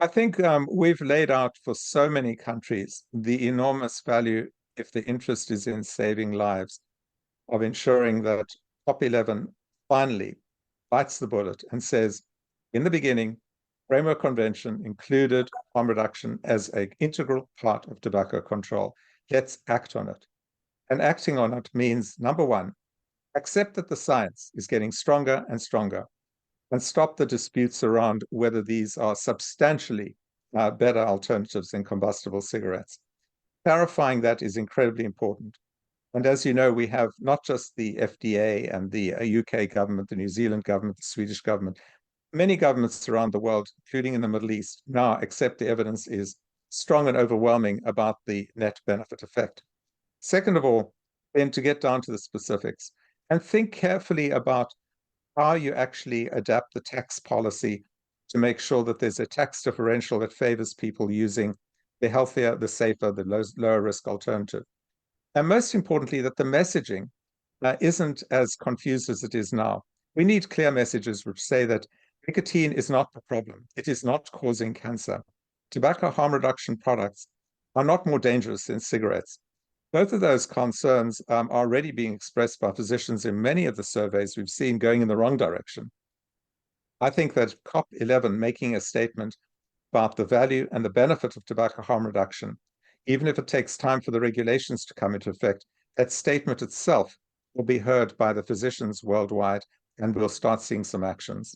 I think we've laid out for so many countries the enormous value, if the interest is in saving lives, of ensuring that COP11 finally bites the bullet and says, in the beginning, Framework Convention included harm reduction as an integral part of tobacco control. Let's act on it. And acting on it means, number one, accept that the science is getting stronger and stronger and stop the disputes around whether these are substantially better alternatives than combustible cigarettes. Clarifying that is incredibly important. And as you know, we have not just the FDA and the UK government, the New Zealand government, the Swedish government, many governments around the world, including in the Middle East, now accept the evidence is strong and overwhelming about the net benefit effect. Second of all, then to get down to the specifics and think carefully about how you actually adapt the tax policy to make sure that there's a tax differential that favors people using the healthier, the safer, the lower risk alternative. And most importantly, that the messaging isn't as confused as it is now. We need clear messages which say that nicotine is not the problem. It is not causing cancer. Tobacco harm reduction products are not more dangerous than cigarettes. Both of those concerns are already being expressed by physicians in many of the surveys we've seen going in the wrong direction. I think that COP11 making a statement about the value and the benefit of tobacco harm reduction, even if it takes time for the regulations to come into effect, that statement itself will be heard by the physicians worldwide, and we'll start seeing some actions.